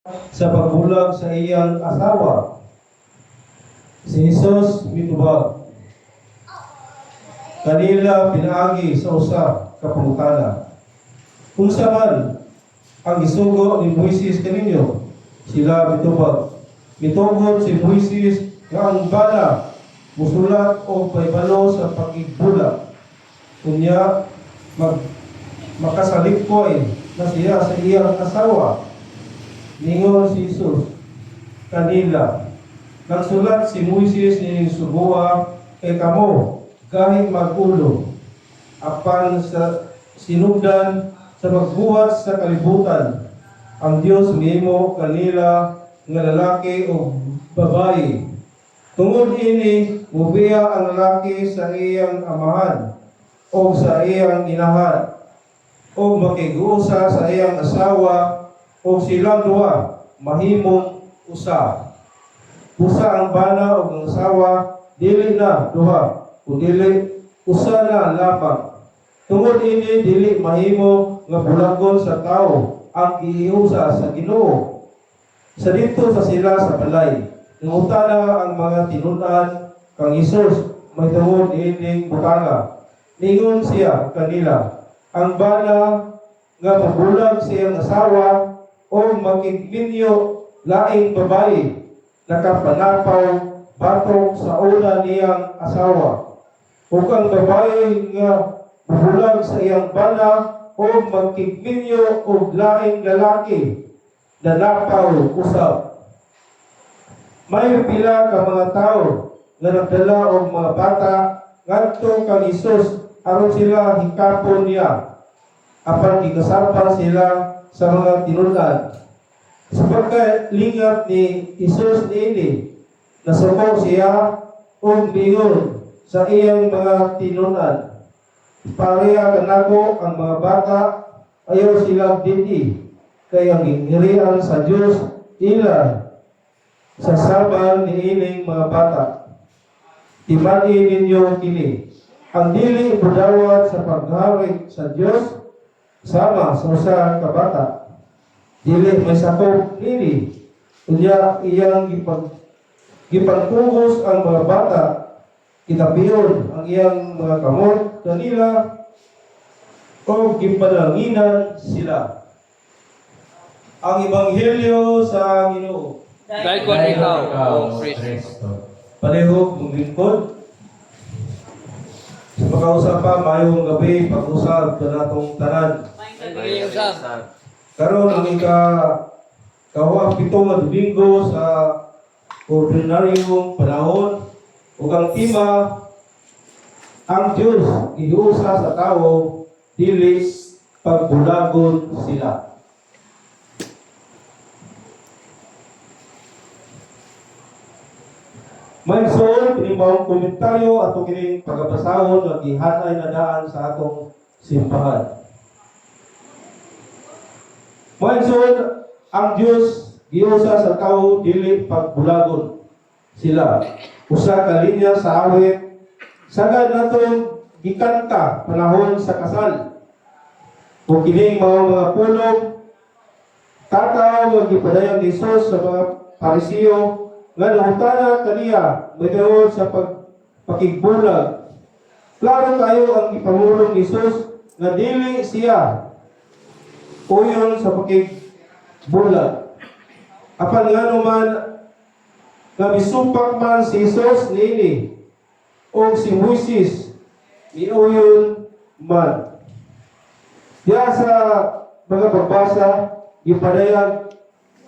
sa pagbulag sa iyang asawa. Si Jesus mitubag. Kanila pinaagi sa usa ka pangutana. Unsa man ang gisugo ni Moises kaninyo? Sila mitubag. Mitugod si Moises nga ang bala musulat o paybalo sa pagigbulag. Unya makasalikoy na siya sa iyang asawa. Ningon si Jesus kanila, nagsulat si Moises ni subuha kay kamo kahit magulo apan sa sinugdan sa magbuhat sa kalibutan ang Dios mihimo kanila nga lalaki o babae. Tungod ini mubiya ang lalaki sa iyang amahan o sa iyang inahan o makiguusa sa iyang asawa o silang duha mahimong usa. Usa ang bana o ang asawa dili na duha o dili usa na lamang. Tungod ini dili mahimo nga bulagon sa tao ang gihiusa sa Ginoo. Sa dito sa sila sa balay nangutana ang mga tinud-an kang Hesus may tungod ining butanga. Ningon siya kanila, ang bana nga mabulag sa iyang asawa o makigminyo laing babae nakapanapaw batok sa una niyang asawa. O ang babae nga mabulag sa iyang bana o makigminyo o laing lalaki na napaw usab. May pila ka mga tao nga nagdala og mga bata ngadto kang Hesus aron sila hikapon niya apan gigasarpan sila sa mga tinud-an. Sa pagkalingat ni Hesus niini, nasubok siya og biyon sa iyang mga tinud-an. Pareha kanako ang mga bata, ayaw silang dindi, kaya ang ginghirian sa Dios ila sa saban niining mga bata. Timani ninyo kini, ang dili budawat sa paghari sa Dios sama sa usa ka bata. Dili may sakop nini. Unya iyang gipagpugos ang mga bata. Kitabiyon ang iyang mga kamot kanila o gipadanginan sila. Ang Ebanghelyo sa Ginoo. Dahil kung ikaw, o Kristo. Palihog mong lingkod. Sa pagkausap pa, mayong gabi, pag-usap na natong tanan. Karon ang kahawang 7 nga Domingo sa ordinaryong panahon ug ang tema ang Dios giusa sa tao dili pagbulagon sila. May soon pinimawang komentaryo ato kining pagabasahon nga gihanay na daan sa atong simbahan. Maison, ang Diyos giusa sa tao dili pagbulagon sila. Usa ka linya sa awit sagad natong gikanta panahon sa kasal. O kining mga pulong tataw nga gipadayang ni Jesus sa mga Pariseo nga nahutana kaniya mayroon sa pakigbulag. Klaro kayo ang ipamulong ni Jesus nga dili siya uyon sa pakigbulag. Apan nga naman nga misumpak man si Jesus nini o si Moises ni uyon man. Diya sa mga pagbasa ipadayag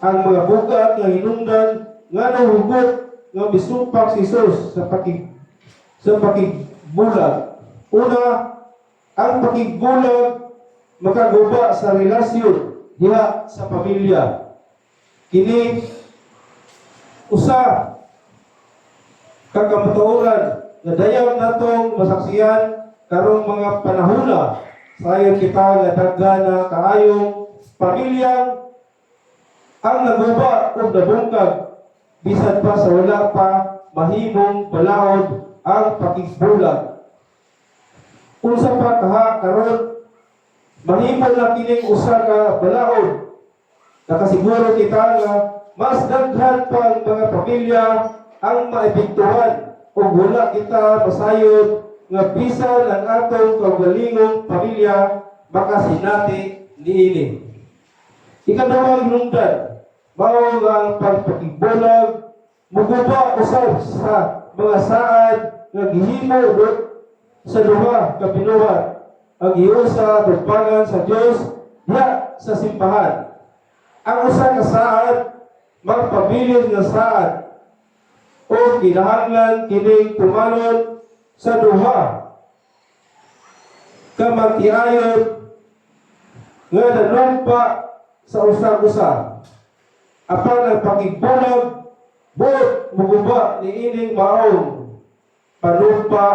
ang mga bugat nga hinungdan nga nahugot nga misumpak si Jesus sa pakigbulag. Una, ang pakigbulag makaguba sa relasyon diha sa pamilya. Kini usa kakamatuoran nga dayaw natong masaksiyan karong mga panahona sayon kita nga daghan na kaayong pamilyang ang naguba ug nabungkag bisan pa sa wala pa mahimong balaod ang pakigbulag. Unsa pa kaha karon mahimo na kining usa ka balaod Nakasiguro kita nga mas daghan pa ang mga pamilya ang maepektuhan o wala kita masayod nga bisan ang atong kaugalingong pamilya makasinati niini. Ikadawang hinungdan, mao nga ang pagpakigbulag muguba usab sa mga saad nga gihimo sa duha ka binuhat ang giusa tugpangan sa Dios diha sa simbahan. Ang usa ka saad magpabilin nga saad o kinahanglan kining tumalon sa duha ka magtiayon nga nanumpa sa usa-usa. Apan ang pakigbulag buot muguba ni ining maong panumpa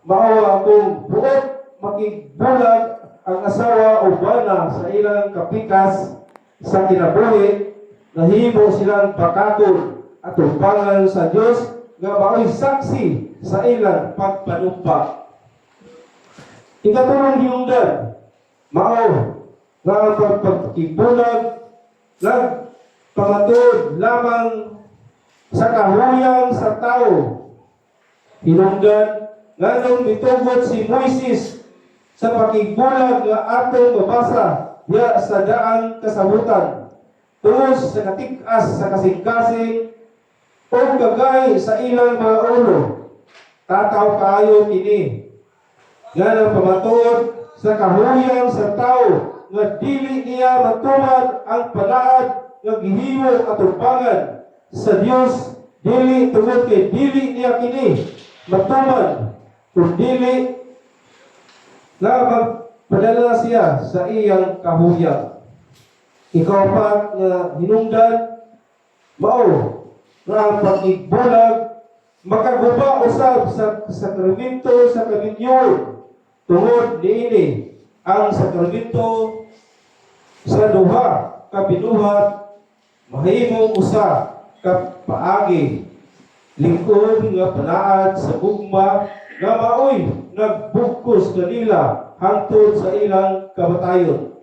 mao akong buot makigbulag ang asawa o bana sa ilang kapikas sa kinabuhi nahimo silang pakakon at tumpangan sa Dios nga mao'y saksi sa ilang pagpanumpa. Ikatulong hinungdan, mao nga ang pagpagkibulag nagpamatod lamang sa kahuyang sa tao. Hinungdan nga nung mitugot si Moises sa pakigbulag nga atong mabasa diya sa daang kasabutan tungod sa katikas sa kasing-kasing o kagay sa ilang mga ulo. Tataw kaayo kini nga nang pamatuod sa kahuyang sa tao nga dili niya matuman ang panaad nga gihimo at tumpangan sa Dios, dili tungod kay dili niya kini matuman kung dili na magpadala siya sa iyang kahuyang. Ikaw nga hinungdan, mao nga ang pagigbulag makaguba usab sa sakramento sa kaminyon tungod niini ang sakramento sa duha ka binuhat mahimong usa ka paagi lingkod nga panaad sa gugma nga maoy nagbukos kanila hangtod sa ilang kamatayon.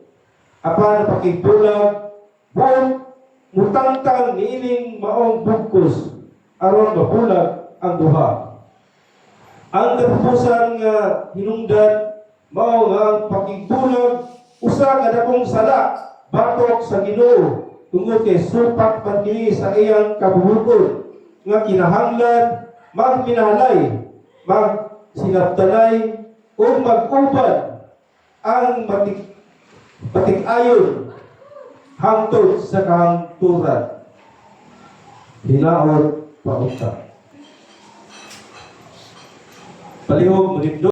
Apan pakigbulag buot mutangtang niining maong bugkos aron mabulag ang duha. Ang katapusan nga hinungdan mao nga ang pakigbulag usa ka dakong sala batok sa Ginoo tungod kay supak man kini sa iyang kabubuton nga kinahanglan magminahalay, magsinabtanay o mag-ubad ang matik-ayon hangtod sa kahangturan. Hinaot paunta. Palihog mo